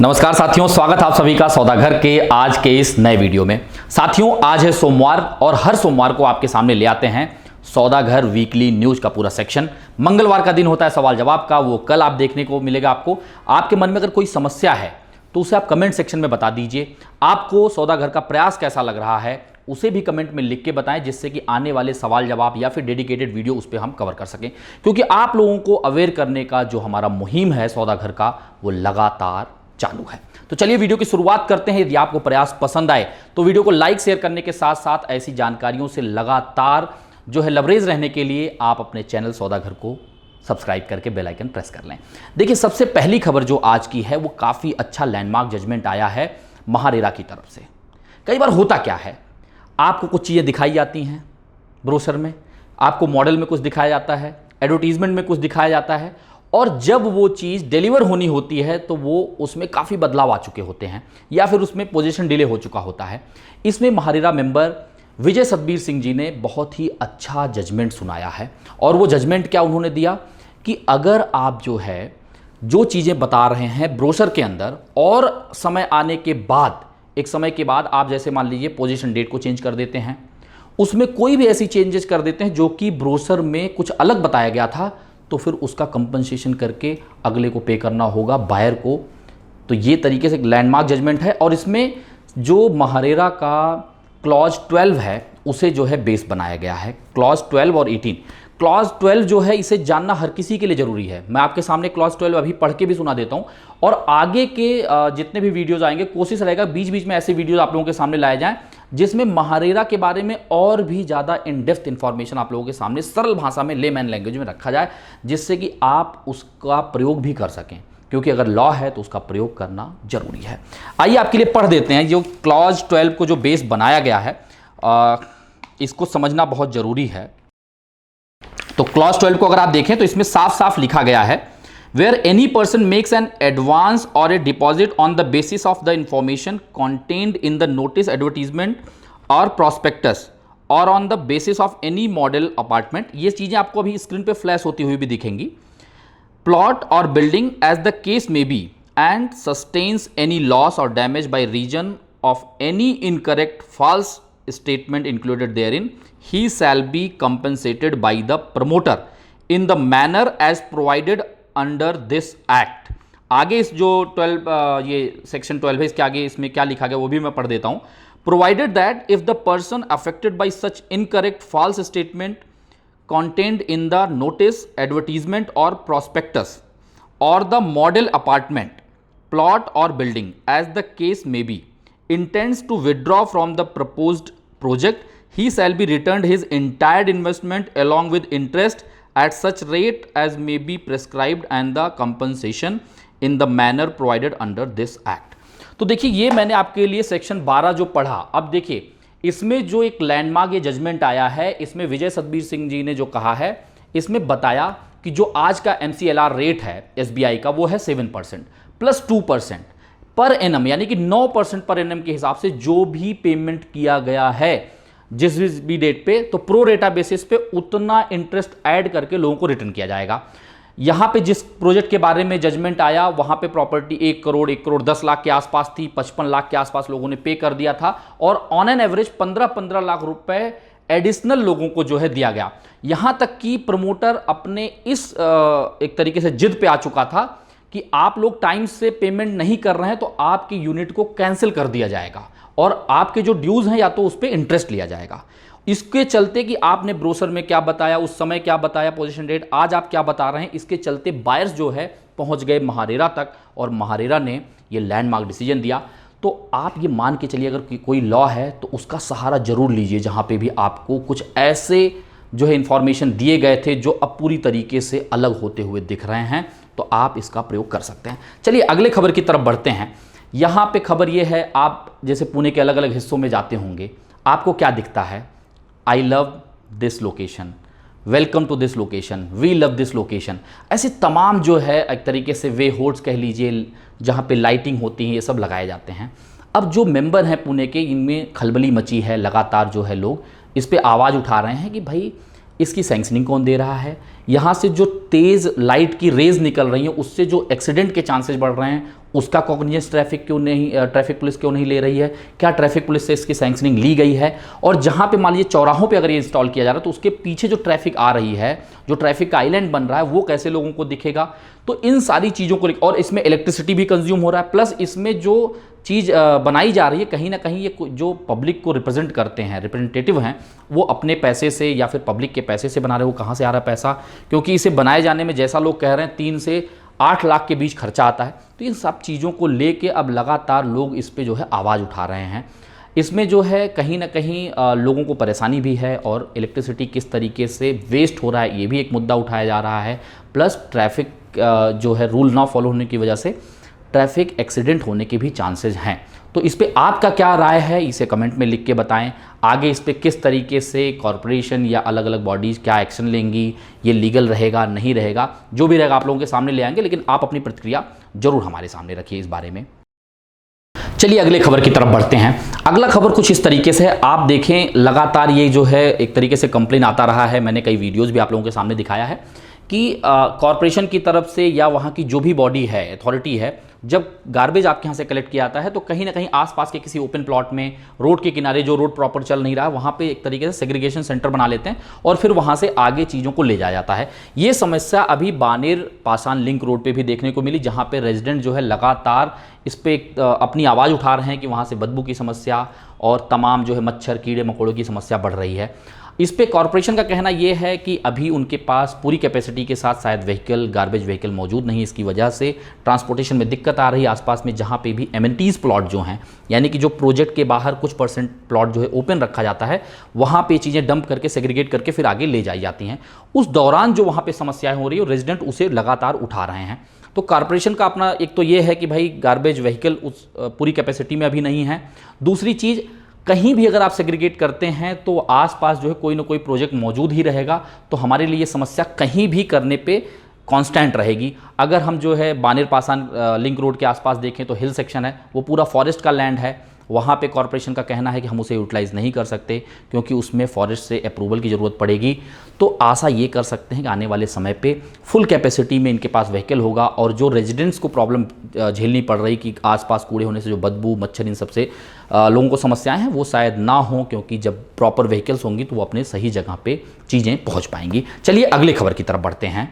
नमस्कार साथियों, स्वागत है आप सभी का सौदागर के आज के इस नए वीडियो में। साथियों, आज है सोमवार और हर सोमवार को आपके सामने ले आते हैं सौदागर वीकली न्यूज का पूरा सेक्शन। मंगलवार का दिन होता है सवाल जवाब का, वो कल आप देखने को मिलेगा। आपके मन में अगर कोई समस्या है तो उसे आप कमेंट सेक्शन में बता दीजिए। आपको सौदागर का प्रयास कैसा लग रहा है उसे भी कमेंट में लिख के बताएं, जिससे कि आने वाले सवाल जवाब या फिर डेडिकेटेड वीडियो उस पर हम कवर कर सकें। क्योंकि आप लोगों को अवेयर करने का जो हमारा मुहिम है सौदागर का, वो लगातार चालू है। तो चलिए वीडियो की शुरुआत करते हैं। यदि आपको प्रयास पसंद आए तो वीडियो को लाइक शेयर करने के साथ साथ ऐसी जानकारियों से लगातार जो है लवरेज रहने के लिए आप अपने चैनल सौदागर को सब्सक्राइब करके बेल आइकन प्रेस कर लें। देखिए, सबसे पहली खबर जो आज की है वो काफ़ी अच्छा लैंडमार्क जजमेंट आया है महारेरा की तरफ से। कई बार होता क्या है, आपको कुछ चीज़ें दिखाई जाती हैं ब्रोशर में, आपको मॉडल में कुछ दिखाया जाता है, एडवर्टीजमेंट में कुछ दिखाया जाता है, और जब वो चीज़ डिलीवर होनी होती है तो वो उसमें काफ़ी बदलाव आ चुके होते हैं या फिर उसमें पोजीशन डिले हो चुका होता है। इसमें महारेरा मेंबर विजय सतबीर सिंह जी ने बहुत ही अच्छा जजमेंट सुनाया है। और वो जजमेंट क्या उन्होंने दिया कि अगर आप जो है जो चीज़ें बता रहे हैं ब्रोशर के अंदर और समय आने के बाद, एक समय के बाद आप जैसे मान लीजिए पोजीशन डेट को चेंज कर देते हैं, उसमें कोई भी ऐसी चेंजेस कर देते हैं जो कि ब्रोशर में कुछ अलग बताया गया था, तो फिर उसका कंपनसेशन करके अगले को पे करना होगा, बायर को। तो ये तरीके से एक लैंडमार्क जजमेंट है। और इसमें जो महारेरा का क्लॉज 12 है उसे जो है बेस बनाया गया है। क्लॉज 12 और 18, क्लॉज 12 जो है इसे जानना हर किसी के लिए ज़रूरी है। मैं आपके सामने क्लॉज 12 अभी पढ़ के भी सुना देता हूँ, और आगे के जितने भी वीडियोज़ आएंगे कोशिश रहेगा बीच बीच में ऐसे वीडियोज़ आप लोगों के सामने लाए जाएं जिसमें महारेरा के बारे में और भी ज़्यादा इन डेप्थ इंफॉर्मेशन आप लोगों के सामने सरल भाषा में, लेमैन लैंग्वेज में रखा जाए, जिससे कि आप उसका प्रयोग भी कर सकें। क्योंकि अगर लॉ है तो उसका प्रयोग करना जरूरी है। आइए आपके लिए पढ़ देते हैं। जो क्लॉज 12 को जो बेस बनाया गया है इसको समझना बहुत ज़रूरी है। तो क्लॉज 12 को अगर आप देखें तो इसमें साफ साफ लिखा गया है, where any person makes an advance और a deposit on the basis of the information contained in the notice, advertisement और प्रॉस्पेक्टस और on the basis of any model apartment. ये चीज़ें आपको अभी स्क्रीन पे फ्लैश होती हुई भी दिखेंगी। प्लॉट और building as the case may be and sustains any loss और damage by reason of any incorrect false statement included therein, he shall be compensated by the promoter in the manner as provided under this act। आगे इस जो 12 ये section 12 है, इसके आगे इसमें क्या लिखा गया वो भी मैं पढ़ देता हूँ। Provided that if the person affected by such incorrect false statement contained in the notice, advertisement or prospectus or the model apartment, plot or building as the case may be intends to withdraw from the proposed project, he shall be returned his entire investment along with interest at such rate as may be prescribed and the compensation in the manner provided under this act। तो देखिए, ये मैंने आपके लिए section 12 जो पढ़ा। अब देखिए, इसमें जो एक लैंडमार्क ये जजमेंट आया है, इसमें विजय सतबीर सिंह जी ने जो कहा है, इसमें बताया कि जो आज का MCLR रेट है SBI का वो है 7% प्लस 2% पर एनम, यानी कि 9% पर एनम के हिसाब से जो भी पेमेंट किया गया है जिस भी डेट पे, तो प्रो रेटा बेसिस पे उतना इंटरेस्ट ऐड करके लोगों को रिटर्न किया जाएगा। यहां पे जिस प्रोजेक्ट के बारे में जजमेंट आया वहां पे प्रॉपर्टी 1 करोड़ 10 लाख के आसपास थी, 55 लाख के आसपास लोगों ने पे कर दिया था, और ऑन एन एवरेज 15-15 लाख रुपए एडिशनल लोगों को जो है दिया गया। यहां तक कि प्रमोटर अपने इस एक तरीके से जिद पे आ चुका था कि आप लोग टाइम से पेमेंट नहीं कर रहे हैं तो आपकी यूनिट को कैंसिल कर दिया जाएगा और आपके जो ड्यूज हैं या तो उस पर इंटरेस्ट लिया जाएगा। इसके चलते कि आपने ब्रोशर में क्या बताया, उस समय क्या बताया, पोजीशन डेट, आज आप क्या बता रहे हैं, इसके चलते बायर्स जो है पहुंच गए महारेरा तक और महारेरा ने ये लैंडमार्क डिसीजन दिया। तो आप ये मान के चलिए, अगर कोई लॉ है तो उसका सहारा जरूर लीजिए, जहां पे भी आपको कुछ ऐसे जो है इंफॉर्मेशन दिए गए थे जो अब पूरी तरीके से अलग होते हुए दिख रहे हैं, तो आप इसका प्रयोग कर सकते हैं। चलिए अगले खबर की तरफ बढ़ते हैं। यहाँ पे खबर ये है, आप जैसे पुणे के अलग अलग हिस्सों में जाते होंगे, आपको क्या दिखता है, I love this location, welcome to this location, we love this location, ऐसे तमाम जो है एक तरीके से वे होर्ड्स कह लीजिए, जहाँ पे लाइटिंग होती है, ये सब लगाए जाते हैं। अब जो मेंबर हैं पुणे के, इनमें खलबली मची है, लगातार जो है लोग इस पर आवाज़ उठा रहे हैं कि भाई इसकी सैंक्शनिंग कौन दे रहा है, यहाँ से जो तेज़ लाइट की रेज निकल रही हैं उससे जो एक्सीडेंट के चांसेस बढ़ रहे हैं उसका कॉग्निजेंस ट्रैफिक पुलिस क्यों नहीं ले रही है, क्या ट्रैफिक पुलिस से इसकी सैंक्शनिंग ली गई है, और जहां पे मान लीजिए चौराहों पे अगर ये इंस्टॉल किया जा रहा है तो उसके पीछे जो ट्रैफिक आ रही है, जो ट्रैफिक का आइलैंड बन रहा है, वो कैसे लोगों को दिखेगा। तो इन सारी चीज़ों को, और इसमें इलेक्ट्रिसिटी भी कंज्यूम हो रहा है, प्लस इसमें जो चीज़ बनाई जा रही है कहीं ना कहीं ये जो पब्लिक को रिप्रेजेंट करते हैं, रिप्रेजेंटेटिव हैं, वो अपने पैसे से या फिर पब्लिक के पैसे से बना रहे हो। कहाँ से आ रहा है पैसा, क्योंकि इसे बनाए जाने में जैसा लोग कह रहे हैं 3 से 8 लाख के बीच खर्चा आता है। तो इन सब चीज़ों को लेके अब लगातार लोग इस पे जो है आवाज़ उठा रहे हैं। इसमें जो है कहीं ना कहीं लोगों को परेशानी भी है, और इलेक्ट्रिसिटी किस तरीके से वेस्ट हो रहा है ये भी एक मुद्दा उठाया जा रहा है। प्लस ट्रैफिक जो है रूल ना फॉलो होने की वजह से ट्रैफिक एक्सीडेंट होने के भी चांसेस हैं। तो इस पे आपका क्या राय है, इसे कमेंट में लिख के बताएं। आगे इस पे किस तरीके से कॉरपोरेशन या अलग अलग बॉडीज़ क्या एक्शन लेंगी, ये लीगल रहेगा नहीं रहेगा, जो भी रहेगा आप लोगों के सामने ले आएंगे, लेकिन आप अपनी प्रतिक्रिया जरूर हमारे सामने रखिए इस बारे में। चलिए अगले खबर की तरफ बढ़ते हैं। अगला खबर कुछ इस तरीके से है, आप देखें लगातार ये जो है एक तरीके से कंप्लेन आता रहा है, मैंने कई वीडियोस भी आप लोगों के सामने दिखाया है कि कॉरपोरेशन की तरफ से या वहाँ की जो भी बॉडी है, अथॉरिटी है, जब गार्बेज आपके यहाँ से कलेक्ट किया जाता है तो कहीं ना कहीं आसपास के किसी ओपन प्लॉट में, रोड के किनारे, जो रोड प्रॉपर चल नहीं रहा है, वहाँ पे एक तरीके से सेग्रीगेशन सेंटर बना लेते हैं और फिर वहाँ से आगे चीज़ों को ले जाया जाता है। ये समस्या अभी बानेर पासान लिंक रोड पे भी देखने को मिली, जहाँ पे रेजिडेंट जो है लगातार इस पर अपनी आवाज़ उठा रहे हैं कि वहाँ से बदबू की समस्या और तमाम जो है मच्छर कीड़े मकोड़ों की समस्या बढ़ रही है। इस पे कॉरपोरेशन का कहना यह है कि अभी उनके पास पूरी कैपेसिटी के साथ शायद व्हीकल, गार्बेज व्हीकल मौजूद नहीं, इसकी वजह से ट्रांसपोर्टेशन में दिक्कत आ रही है। आसपास में जहाँ पे भी एमिनिटीज़ प्लॉट जो हैं, यानी कि जो प्रोजेक्ट के बाहर कुछ % प्लॉट जो है ओपन रखा जाता है, वहाँ पे चीज़ें डंप करके सेग्रीगेट करके फिर आगे ले जाई जाती हैं। उस दौरान जो वहाँ पर समस्याएँ हो रही है, रेजिडेंट उसे लगातार उठा रहे हैं। तो कॉरपोरेशन का अपना एक तो ये है कि भाई गार्बेज व्हीकल उस पूरी कैपेसिटी में अभी नहीं है। दूसरी चीज़, कहीं भी अगर आप सेग्रीगेट करते हैं तो आसपास जो है कोई ना कोई प्रोजेक्ट मौजूद ही रहेगा, तो हमारे लिए समस्या कहीं भी करने पे कांस्टेंट रहेगी। अगर हम जो है बानेर पासान लिंक रोड के आसपास देखें तो हिल सेक्शन है, वो पूरा फॉरेस्ट का लैंड है, वहाँ पे कॉरपोरेशन का कहना है कि हम उसे यूटिलाइज़ नहीं कर सकते क्योंकि उसमें फॉरेस्ट से अप्रूवल की ज़रूरत पड़ेगी। तो आशा ये कर सकते हैं कि आने वाले समय पे फुल कैपेसिटी में इनके पास व्हीकल होगा, और जो रेजिडेंट्स को प्रॉब्लम झेलनी पड़ रही कि आसपास कूड़े होने से जो बदबू, मच्छर, इन सबसे लोगों को समस्याएं हैं, वो शायद ना हो, क्योंकि जब प्रॉपर व्हीकल्स होंगी तो वो अपने सही जगह पे चीज़ें पहुँच पाएंगी। चलिए अगले खबर की तरफ बढ़ते हैं।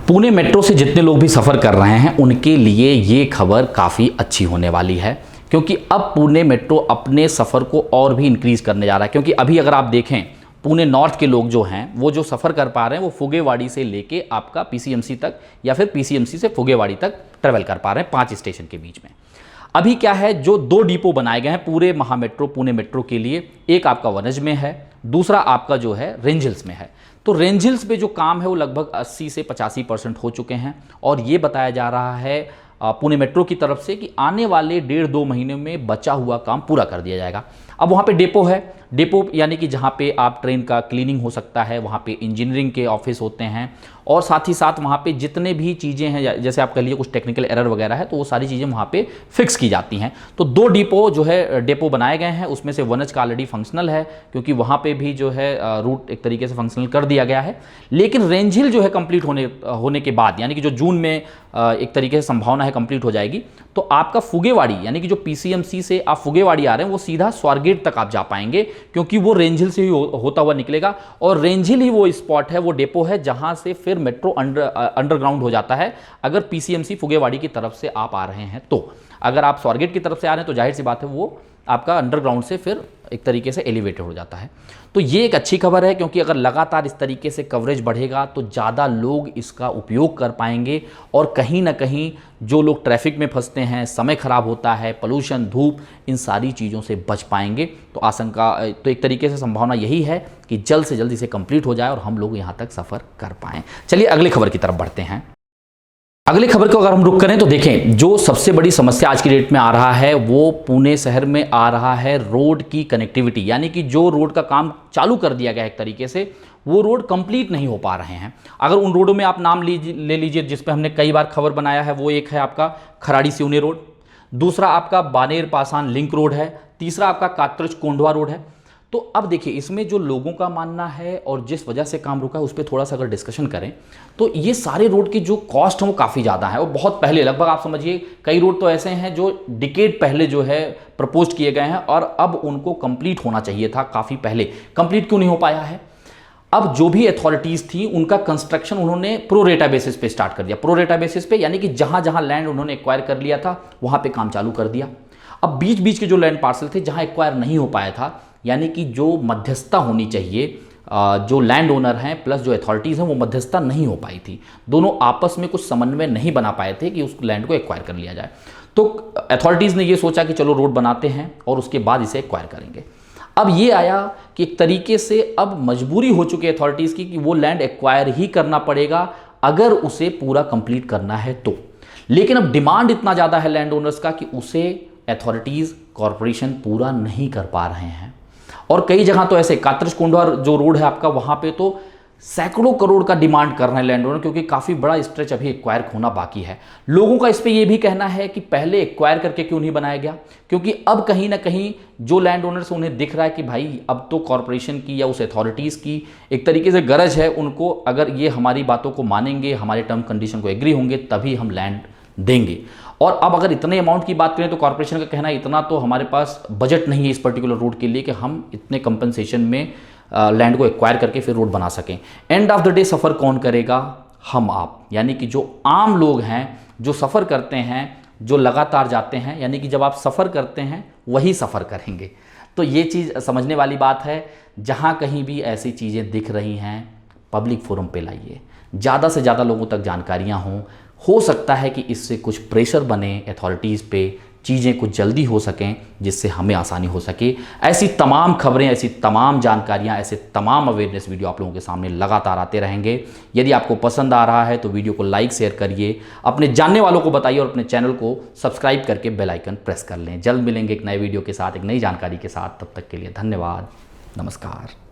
पुणे मेट्रो से जितने लोग भी सफ़र कर रहे हैं उनके लिए ये खबर काफ़ी अच्छी होने वाली है, क्योंकि अब पुणे मेट्रो अपने सफ़र को और भी इंक्रीज़ करने जा रहा है। क्योंकि अभी अगर आप देखें, पुणे नॉर्थ के लोग जो हैं वो जो सफ़र कर पा रहे हैं वो फुगेवाड़ी से लेके आपका पीसीएमसी तक, या फिर पीसीएमसी से फुगेवाड़ी तक ट्रैवल कर पा रहे हैं 5 स्टेशन के बीच में। अभी क्या है, जो 2 डिपो बनाए गए हैं पूरे महामेट्रो पुणे मेट्रो के लिए, एक आपका वनज में है, दूसरा आपका जो है रेंज हिल्स में है। तो रेंज हिल्स पे जो काम है वो लगभग 80 से 85% हो चुके हैं, और ये बताया जा रहा है पुणे मेट्रो की तरफ से कि आने वाले 1.5-2 महीने में बचा हुआ काम पूरा कर दिया जाएगा। अब वहाँ पे डेपो है, डेपो यानी कि जहाँ पे आप ट्रेन का क्लीनिंग हो सकता है, वहाँ पे इंजीनियरिंग के ऑफिस होते हैं, और साथ ही साथ वहाँ पे जितने भी चीज़ें हैं, जैसे आप कह लीजिए कुछ टेक्निकल एरर वगैरह है, तो वो सारी चीज़ें वहाँ पे फिक्स की जाती हैं। तो 2 डिपो जो है डेपो बनाए गए हैं, उसमें से वनज का ऑलरेडी फंक्शनल है, क्योंकि वहाँ पे भी जो है रूट एक तरीके से फंक्शनल कर दिया गया है। लेकिन रेंज हिल जो है कंप्लीट होने के बाद, यानी कि जो जून में एक तरीके से संभावना है कंप्लीट हो जाएगी, तो आपका फुगेवाड़ी यानी कि जो पीसीएमसी से आप फुगेवाड़ी आ रहे हैं वो सीधा स्वारगेट तक आप जा पाएंगे, क्योंकि वो रेंज हिल से ही होता हुआ निकलेगा, और रेंज हिल ही वो स्पॉट है, वो डेपो है जहां से फिर मेट्रो अंडरग्राउंड हो जाता है। अगर पीसीएमसी फुगेवाड़ी की तरफ से आप आ रहे हैं, तो अगर आप स्वारगेट की तरफ से आ रहे हैं तो जाहिर सी बात है वो आपका अंडरग्राउंड से फिर एक तरीके से एलिवेटेड हो जाता है। तो ये एक अच्छी खबर है, क्योंकि अगर लगातार इस तरीके से कवरेज बढ़ेगा तो ज़्यादा लोग इसका उपयोग कर पाएंगे, और कहीं ना कहीं जो लोग ट्रैफिक में फंसते हैं, समय खराब होता है, पोल्यूशन, धूप, इन सारी चीज़ों से बच पाएंगे। तो आशंका, तो एक तरीके से संभावना यही है कि जल्द से जल्द इसे कंप्लीट हो जाए और हम लोग यहाँ तक सफ़र कर पाएँ। चलिए अगली खबर की तरफ बढ़ते हैं। अगली खबर को अगर हम रुक करें तो देखें, जो सबसे बड़ी समस्या आज की डेट में आ रहा है वो पुणे शहर में आ रहा है रोड की कनेक्टिविटी, यानी कि जो रोड का काम चालू कर दिया गया है एक तरीके से, वो रोड कंप्लीट नहीं हो पा रहे हैं। अगर उन रोडों में आप नाम ले लीजिए जिस पे हमने कई बार खबर बनाया है, वो एक है आपका खराड़ी सिवनी रोड, दूसरा आपका बानेर पासान लिंक रोड है, तीसरा आपका कात्रज कोंडवा रोड है। तो अब देखिए इसमें जो लोगों का मानना है और जिस वजह से काम रुका है उस पर थोड़ा सा अगर डिस्कशन करें तो ये सारे रोड की जो कॉस्ट है वो काफ़ी ज़्यादा है और बहुत पहले, लगभग आप समझिए कई रोड तो ऐसे हैं जो डिकेड पहले जो है प्रपोज किए गए हैं और अब उनको कंप्लीट होना चाहिए था काफ़ी पहले। कंप्लीट क्यों नहीं हो पाया है? अब जो भी अथॉरिटीज़ थी उनका कंस्ट्रक्शन उन्होंने प्रोरेटा बेसिस पे स्टार्ट कर दिया। प्रोरेटा बेसिस पे यानी कि जहाँ जहाँ लैंड उन्होंने एक्वायर कर लिया था वहाँ पे काम चालू कर दिया। अब बीच बीच के जो लैंड पार्सल थे जहाँ एक्वायर नहीं हो पाया था, यानी कि जो मध्यस्थता होनी चाहिए, जो लैंड ओनर हैं प्लस जो अथॉरिटीज़ हैं वो मध्यस्थता नहीं हो पाई थी। दोनों आपस में कुछ समन्वय नहीं बना पाए थे कि उस लैंड को एक्वायर कर लिया जाए। तो अथॉरिटीज़ ने ये सोचा कि चलो रोड बनाते हैं और उसके बाद इसे एक्वायर करेंगे। अब ये आया कि एक तरीके से अब मजबूरी हो चुकी है अथॉरिटीज़ की कि वो लैंड एक्वायर ही करना पड़ेगा अगर उसे पूरा कंप्लीट करना है तो। लेकिन अब डिमांड इतना ज़्यादा है लैंड ओनर्स का कि उसे अथॉरिटीज़ कॉरपोरेशन पूरा नहीं कर पा रहे हैं। और कई जगह तो ऐसे कात्रज कोंढवा जो रोड है आपका, वहाँ पे तो सैकड़ों करोड़ का डिमांड कर रहे हैं लैंड ओनर, क्योंकि काफ़ी बड़ा स्ट्रेच अभी एक्वायर होना बाकी है। लोगों का इस पे ये भी कहना है कि पहले एक्वायर करके क्यों नहीं बनाया गया, क्योंकि अब कहीं ना कहीं जो लैंड ओनर्स उन्हें दिख रहा है कि भाई अब तो कॉरपोरेशन की या उस अथॉरिटीज़ की एक तरीके से गरज है उनको, अगर ये हमारी बातों को मानेंगे, हमारे टर्म कंडीशन को एग्री होंगे तभी हम लैंड देंगे। और अब अगर इतने अमाउंट की बात करें तो कॉर्पोरेशन का कहना है इतना तो हमारे पास बजट नहीं है इस पर्टिकुलर रोड के लिए कि हम इतने कंपनसेशन में लैंड को एक्वायर करके फिर रोड बना सकें। एंड ऑफ द डे सफ़र कौन करेगा? हम आप, यानी कि जो आम लोग हैं, जो सफ़र करते हैं, जो लगातार जाते हैं, यानी कि जब आप सफ़र करते हैं वही सफ़र करेंगे। तो ये चीज़ समझने वाली बात है। जहाँ कहीं भी ऐसी चीज़ें दिख रही हैं पब्लिक फोरम पे लाइए, ज़्यादा से ज़्यादा लोगों तक जानकारियाँ हों। हो सकता है कि इससे कुछ प्रेशर बने अथॉरिटीज़ पे, चीज़ें कुछ जल्दी हो सकें जिससे हमें आसानी हो सके। ऐसी तमाम खबरें, ऐसी तमाम जानकारियाँ, ऐसे तमाम अवेयरनेस वीडियो आप लोगों के सामने लगातार आते रहेंगे। यदि आपको पसंद आ रहा है तो वीडियो को लाइक शेयर करिए, अपने जानने वालों को बताइए और अपने चैनल को सब्सक्राइब करके बेल आइकन प्रेस कर लें। जल्द मिलेंगे एक नए वीडियो के साथ, एक नई जानकारी के साथ। तब तक के लिए धन्यवाद, नमस्कार।